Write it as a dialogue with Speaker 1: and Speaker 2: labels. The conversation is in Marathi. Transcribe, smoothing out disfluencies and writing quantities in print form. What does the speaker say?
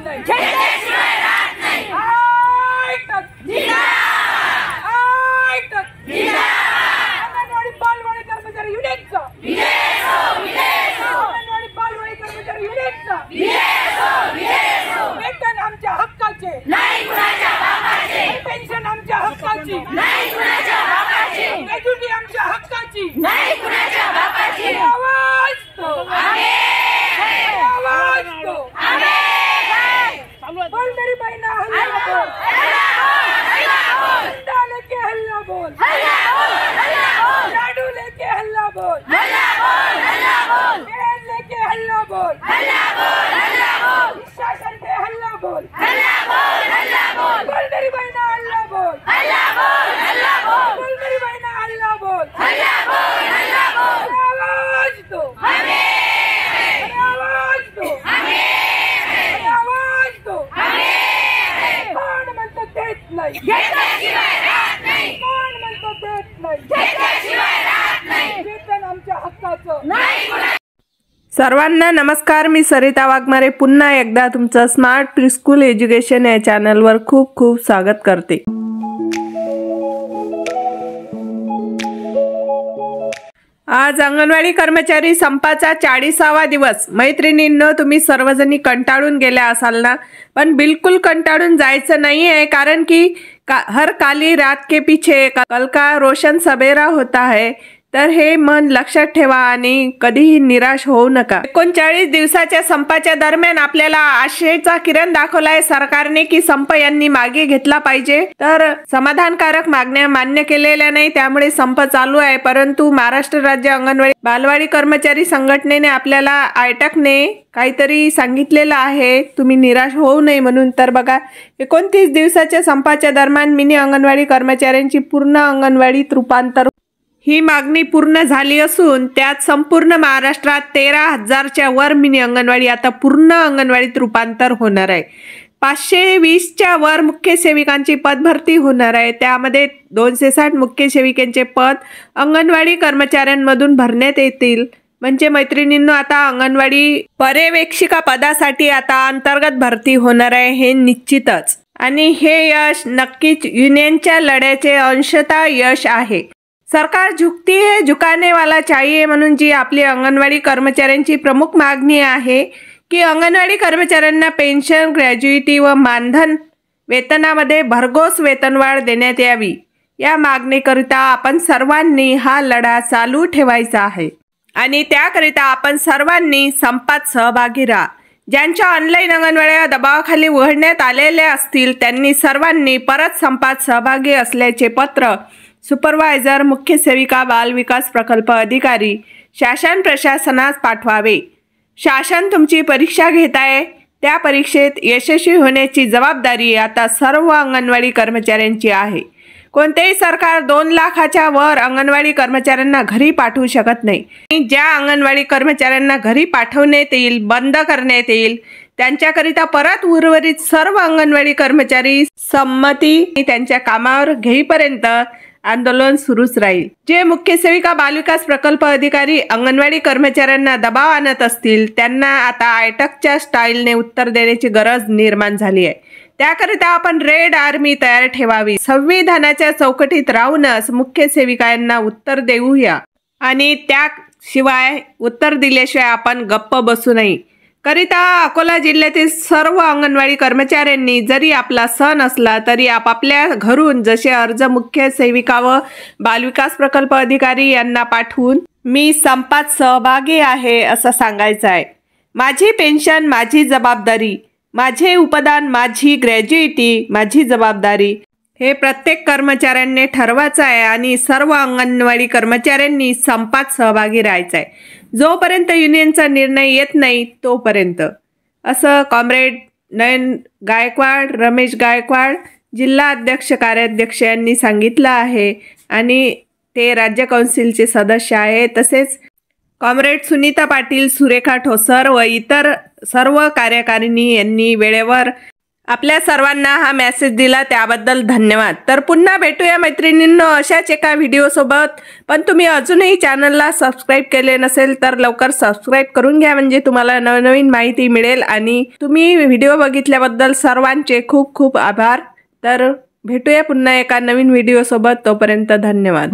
Speaker 1: नाही, घेतल्याशिवाय राहत नाही। ऐकत जिंदाबाद, ऐकत जिंदाबाद। अंगणवाडी बालवाडी कर्मचारी युनियनचा विजय हो, विजय हो। अंगणवाडी बालवाडी कर्मचारी युनियनचा विजय हो, विजय हो। वेतन आमच्या हक्काचे, नाही कुणाच्या बापाचे। पेन्शन आमच्या हक्काची, नाही कुणाच्या बापाचे। ग्रॅज्युटी आमच्या हक्काची, नाही कुणाच्या बापाची। आवाज तो आम्ही, आवाज तो आम्ही। बोल मेरी बहना हल्ला बोल, हल्ला बोल, हल्ला बोल। डंडा लेके हल्ला बोल, हल्ला बोल, हल्ला बोल। झाड़ू लेके हल्ला बोल, हल्ला बोल, हल्ला बोल। पेन लेके हल्ला बोल, हल्ला बोल, हल्ला बोल। शासन पे हल्ला बोल, हल्ला बोल, हल्ला बोल। बोल मेरी बहना हल्ला बोल, हल्ला बोल, हल्ला बोल। बोल मेरी बहना हल्ला बोल, हल्ला बोल, हल्ला बोल। आवाज दो हमें, आवाज दो हमें, आवाज दो हमें। कोण म्हणतो देत नाही, घेतल्याशिवाय राहत नाही। कोण म्हणतो देत नाही, घेतल्याशिवाय राहत नाही। वेतन आमच्या हक्काचं, नाही कुणाचं।
Speaker 2: सर्वांना नमस्कार, मी सरिता वाघमारे पुन्हा एकदा तुमचं स्मार्ट प्रीस्कूल एज्युकेशन या चॅनलवर खूप खूप स्वागत करते। आज अंगणवाडी कर्मचारी संपाचा 40वा दिवस। मैत्रिणींनो, तुम्ही सर्वजणी कंटाळून गेल्या असाल ना, पण बिलकुल कंटाळून जायचं नाही आहे, कारण की हर काली रात के पीछे कल का रोशन सवेरा होता है। तर हे मन लक्षात ठेवा आणि कधीही निराश होऊ नका। 39 दिवसाच्या संपाच्या दरम्यान आपल्याला आशेचा किरण दाखवलाय सरकारने की संप यांनी मागे घेतला पाहिजे। तर समाधानकारक मागण्या मान्य केलेल्या नाही, त्यामुळे संप चालू आहे। परंतु महाराष्ट्र राज्य अंगणवाडी बालवाडी कर्मचारी संघटनेने आपल्याला आयटकने काहीतरी सांगितलेलं आहे, तुम्ही निराश होऊ नये म्हणून। तर बघा, 29 दिवसाच्या संपाच्या दरम्यान मिनी अंगणवाडी कर्मचाऱ्यांची पूर्ण अंगणवाडीत रूपांतर ही मागणी पूर्ण झाली असून त्यात संपूर्ण महाराष्ट्रात 13,000च्या वर मिनी अंगणवाडी आता पूर्ण अंगणवाडीत रूपांतर होणार आहे। 520च्या वर मुख्य सेविकांची पदभरती होणार आहे। त्यामध्ये 260 मुख्य सेविकांचे पद अंगणवाडी कर्मचाऱ्यांमधून भरण्यात येतील। म्हणजे मैत्रिणींनो, आता अंगणवाडी पर्यवेक्षिका पदासाठी आता अंतर्गत भरती होणार आहे, हे निश्चितच। आणि हे यश नक्कीच युनियनच्या लढ्याचे अंशतः यश आहे। सरकार झुकती है, झुकाने वाला चाहिए म्हणून जी आपली अंगणवाडी कर्मचाऱ्यांची प्रमुख मागणी आहे की अंगणवाडी कर्मचाऱ्यांना पेन्शन, ग्रॅज्युइटी व मानधन वेतनामध्ये भरघोस वेतनवाढ देण्यात यावी। या मागणीकरिता आपण सर्वांनी हा लढा चालू ठेवायचा आहे आणि त्याकरिता आपण सर्वांनी संपात सहभागी राहा। ज्यांच्या ऑनलाईन अंगणवाड्या दबावाखाली उघडण्यात आलेल्या असतील त्यांनी सर्वांनी परत संपात सहभागी असल्याचे पत्र सुपरवायझर, मुख्य सेविका, बाल विकास प्रकल्प अधिकारी, शासन प्रशासनास पाठवावे। शासन तुमची परीक्षा घेत आहे, त्या परीक्षेत यशस्वी होण्याची जबाबदारी आता सर्व अंगणवाडी कर्मचाऱ्यांची आहे। कोणतेही सरकार 2 लाखाच्या वर अंगणवाडी कर्मचाऱ्यांना घरी पाठवू शकत नाही। ज्या अंगणवाडी कर्मचाऱ्यांना घरी पाठवण्यात येईल, बंद करण्यात येईल, त्यांच्याकरिता परत उर्वरित सर्व अंगणवाडी कर्मचारी संमती त्यांच्या कामावर घेईपर्यंत आंदोलन सुरूच राहील। जे मुख्य सेविका, बालविकास प्रकल्प अधिकारी अंगणवाडी कर्मचाऱ्यांना दबाव आणत असतील त्यांना आता आयटकच्या स्टाईलने उत्तर देण्याची गरज निर्माण झाली आहे। त्याकरिता आपण रेड आर्मी तयार ठेवावी। संविधानाच्या चौकटीत राहूनच मुख्य सेविकांना उत्तर देऊया आणि त्याशिवाय उत्तर दिल्याशिवाय आपण गप्प बसू नये। करिता अकोला जिल्ह्यातील सर्व अंगणवाडी कर्मचाऱ्यांनी जरी आपला सण असला तरी आपापल्या घरून जसे अर्ज मुख्य सेविका व बालविकास प्रकल्प अधिकारी यांना पाठवून मी संपात सहभागी आहे असं सांगायचं आहे। माझी पेन्शन माझी जबाबदारी, माझे उपदान माझी ग्रॅज्युइटी माझी जबाबदारी, हे प्रत्येक कर्मचाऱ्यांनी ठरवायचं आहे आणि सर्व अंगणवाडी कर्मचाऱ्यांनी संपात सहभागी राहायचं आहे जोपर्यंत युनियनचा निर्णय येत नाही तोपर्यंत, असं कॉम्रेड नयन गायकवाड, रमेश गायकवाड, जिल्हा अध्यक्ष कार्याध्यक्ष यांनी सांगितलं आहे आणि ते राज्य कौन्सिलचे सदस्य आहे। तसेच कॉम्रेड सुनीता पाटील, सुरेखा ठोसर व इतर सर्व कार्यकारिणी यांनी वेळेवर आपल्या सर्वांना हा मेसेज दिला त्याबद्दल धन्यवाद। तर पुन्हा भेटूया मैत्रिणींनो अशाच एका व्हिडिओ सोबत। पण तुम्ही अजूनही चॅनलला सबस्क्राईब केले नसेल तर लवकर सबस्क्राईब करून घ्या, म्हणजे तुम्हाला नवनवीन माहिती मिळेल। आणि तुम्ही व्हिडिओ बघितल्याबद्दल सर्वांचे खूप खूप आभार। तर भेटूया पुन्हा एका नवीन व्हिडिओ सोबत, तोपर्यंत धन्यवाद।